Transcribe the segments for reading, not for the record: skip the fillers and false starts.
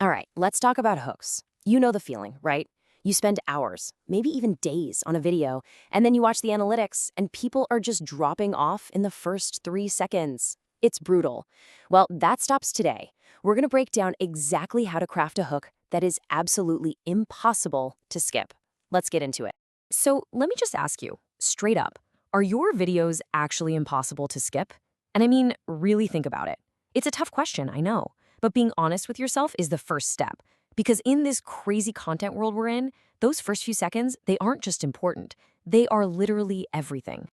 All right, let's talk about hooks. You know the feeling, right? You spend hours, maybe even days on a video, and then you watch the analytics, and people are just dropping off in the first 3 seconds. It's brutal. Well, that stops today. We're going to break down exactly how to craft a hook that is absolutely impossible to skip. Let's get into it. So, let me just ask you, straight up, are your videos actually impossible to skip? And I mean, really think about it. It's a tough question, I know. But being honest with yourself is the first step. Because in this crazy content world we're in, those first few seconds, they aren't just important. They are literally everything.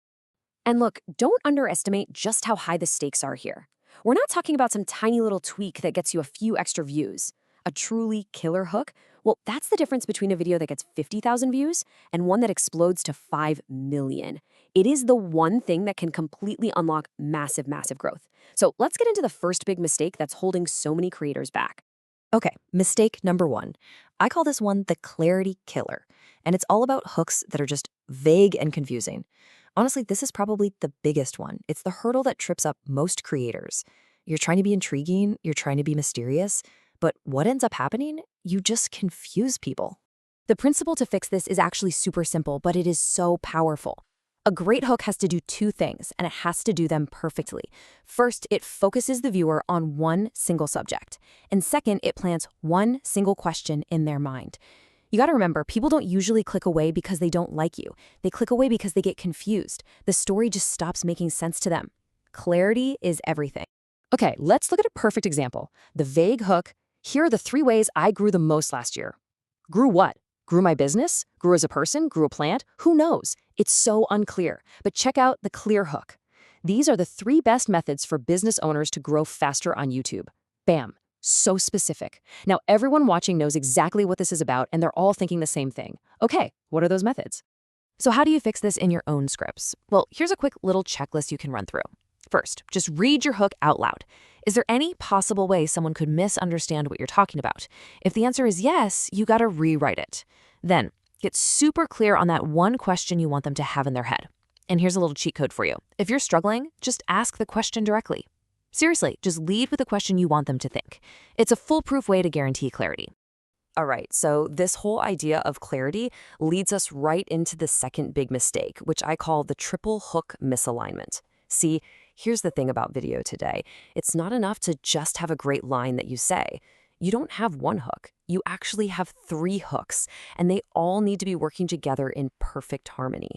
And look, don't underestimate just how high the stakes are here. We're not talking about some tiny little tweak that gets you a few extra views. A truly killer hook, well, that's the difference between a video that gets 50,000 views and one that explodes to 5 million. It is the one thing that can completely unlock massive, massive growth. So let's get into the first big mistake that's holding so many creators back. Okay, mistake number one. I call this one the clarity killer, and it's all about hooks that are just vague and confusing. Honestly, this is probably the biggest one. It's the hurdle that trips up most creators. You're trying to be intriguing, you're trying to be mysterious, but what ends up happening? You just confuse people. The principle to fix this is actually super simple, but it is so powerful. A great hook has to do two things, and it has to do them perfectly. First, it focuses the viewer on one single subject. And second, it plants one single question in their mind. You gotta remember, people don't usually click away because they don't like you. They click away because they get confused. The story just stops making sense to them. Clarity is everything. Okay, let's look at a perfect example. The vague hook. Here are the 3 ways I grew the most last year. Grew what? Grew my business? Grew as a person? Grew a plant? Who knows? It's so unclear. But check out the clear hook. These are the 3 best methods for business owners to grow faster on YouTube. Bam. So specific. Now everyone watching knows exactly what this is about, and they're all thinking the same thing. Okay, what are those methods? So how do you fix this in your own scripts? Well, here's a quick little checklist you can run through. First, just read your hook out loud. Is there any possible way someone could misunderstand what you're talking about? If the answer is yes, you gotta rewrite it. Then, get super clear on that one question you want them to have in their head. And here's a little cheat code for you. If you're struggling, just ask the question directly. Seriously, just lead with the question you want them to think. It's a foolproof way to guarantee clarity. All right, so this whole idea of clarity leads us right into the second big mistake, which I call the triple hook misalignment. See, here's the thing about video today. It's not enough to just have a great line that you say. You don't have one hook. You actually have 3 hooks, and they all need to be working together in perfect harmony.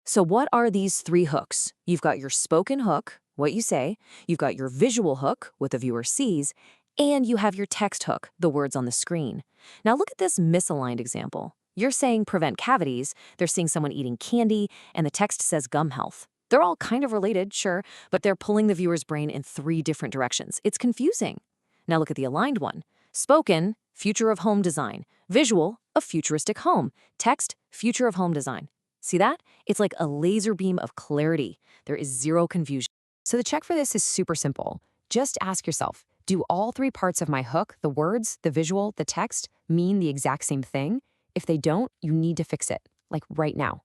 So what are these 3 hooks? You've got your spoken hook, what you say, you've got your visual hook, what the viewer sees, and you have your text hook, the words on the screen. Now look at this misaligned example. You're saying prevent cavities, they're seeing someone eating candy, and the text says gum health. They're all kind of related, sure, but they're pulling the viewer's brain in 3 different directions. It's confusing. Now look at the aligned one. Spoken, future of home design. Visual, a futuristic home. Text, future of home design. See that? It's like a laser beam of clarity. There is zero confusion. So the check for this is super simple. Just ask yourself, do all 3 parts of my hook, the words, the visual, the text, mean the exact same thing? If they don't, you need to fix it, like right now.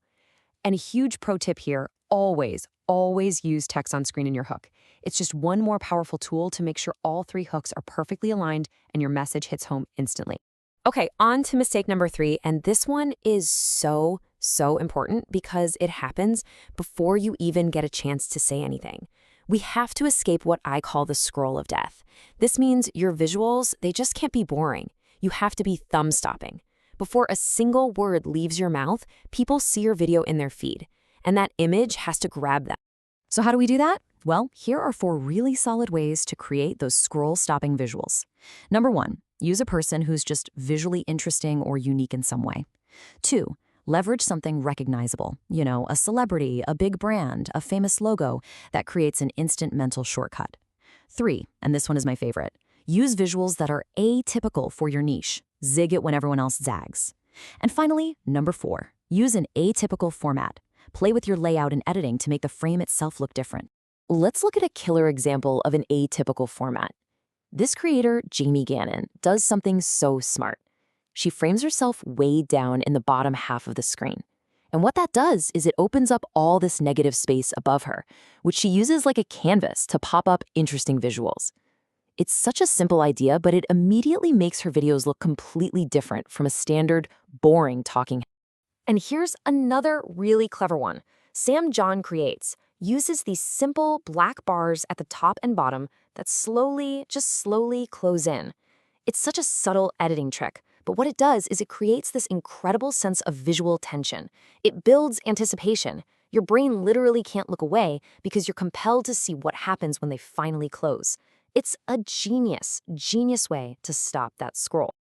And a huge pro tip here, always use text on screen in your hook. It's just one more powerful tool to make sure all 3 hooks are perfectly aligned and your message hits home instantly. Okay, on to mistake number 3, and this one is so important because it happens before you even get a chance to say anything. We have to escape what I call the scroll of death. This means your visuals, they just can't be boring. You have to be thumb-stopping. Before a single word leaves your mouth, people see your video in their feed, and that image has to grab them. So how do we do that? Well, here are 4 really solid ways to create those scroll-stopping visuals. Number 1, use a person who's just visually interesting or unique in some way. 2, leverage something recognizable, a celebrity, a big brand, a famous logo that creates an instant mental shortcut. 3, and this one is my favorite, use visuals that are atypical for your niche. Zig it when everyone else zags. And finally, number 4, use an atypical format. Play with your layout and editing to make the frame itself look different. Let's look at a killer example of an atypical format. This creator, Jamie Gannon, does something so smart. She frames herself way down in the bottom half of the screen. And what that does is it opens up all this negative space above her, which she uses like a canvas to pop up interesting visuals. It's such a simple idea, but it immediately makes her videos look completely different from a standard, boring talking. And here's another really clever one. Sam John Creates uses these simple black bars at the top and bottom that just slowly close in. It's such a subtle editing trick, but what it does is it creates this incredible sense of visual tension. It builds anticipation. Your brain literally can't look away because you're compelled to see what happens when they finally close. It's a genius way to stop that scroll.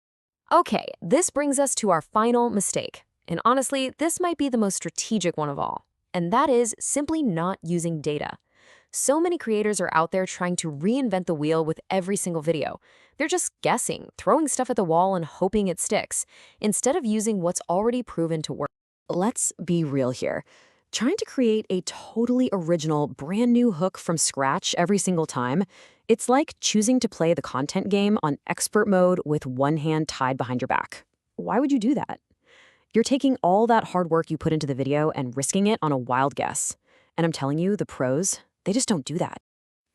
Okay, this brings us to our final mistake. And honestly, this might be the most strategic one of all. And that is simply not using data. So many creators are out there trying to reinvent the wheel with every single video. They're just guessing, throwing stuff at the wall and hoping it sticks, instead of using what's already proven to work. Let's be real here. Trying to create a totally original, brand new hook from scratch every single time, it's like choosing to play the content game on expert mode with one hand tied behind your back. Why would you do that? You're taking all that hard work you put into the video and risking it on a wild guess. And I'm telling you, the pros, they just don't do that.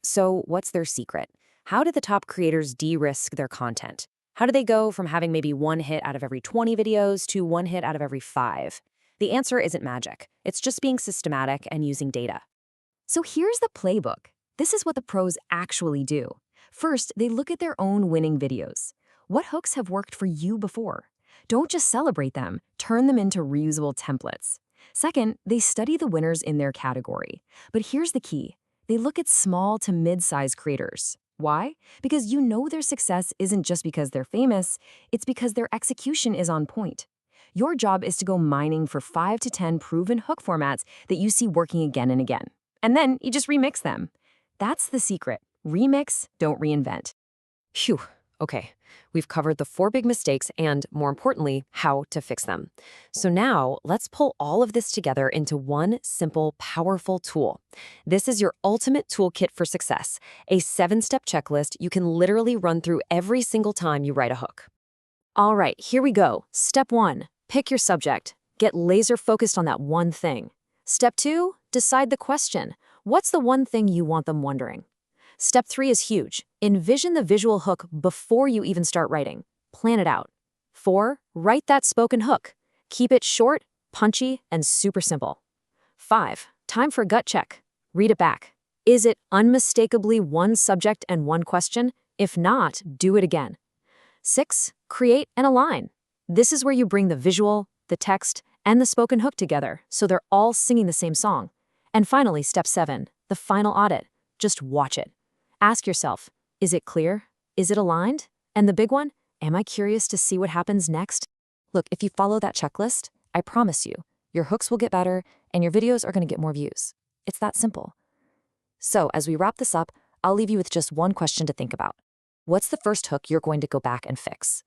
So what's their secret? How did the top creators de-risk their content? How do they go from having maybe one hit out of every 20 videos to one hit out of every 5? The answer isn't magic. It's just being systematic and using data. So here's the playbook. This is what the pros actually do. First, they look at their own winning videos. What hooks have worked for you before? Don't just celebrate them, turn them into reusable templates. Second, they study the winners in their category. But here's the key. They look at small to mid-sized creators. Why? Because you know their success isn't just because they're famous, it's because their execution is on point. Your job is to go mining for 5 to 10 proven hook formats that you see working again and again. And then you just remix them. That's the secret. Remix, don't reinvent. Phew. Okay, we've covered the 4 big mistakes and, more importantly, how to fix them. So now, let's pull all of this together into one simple, powerful tool. This is your ultimate toolkit for success, a 7-step checklist you can literally run through every single time you write a hook. All right, here we go. Step 1, pick your subject. Get laser focused on that one thing. Step 2, decide the question. What's the one thing you want them wondering? Step 3 is huge. Envision the visual hook before you even start writing. Plan it out. 4, write that spoken hook. Keep it short, punchy, and super simple. 5, time for a gut check. Read it back. Is it unmistakably one subject and one question? If not, do it again. 6, create and align. This is where you bring the visual, the text, and the spoken hook together so they're all singing the same song. And finally, step 7, the final audit. Just watch it. Ask yourself, is it clear? Is it aligned? And the big one, am I curious to see what happens next? Look, if you follow that checklist, I promise you, your hooks will get better and your videos are going to get more views. It's that simple. So as we wrap this up, I'll leave you with just one question to think about. What's the first hook you're going to go back and fix?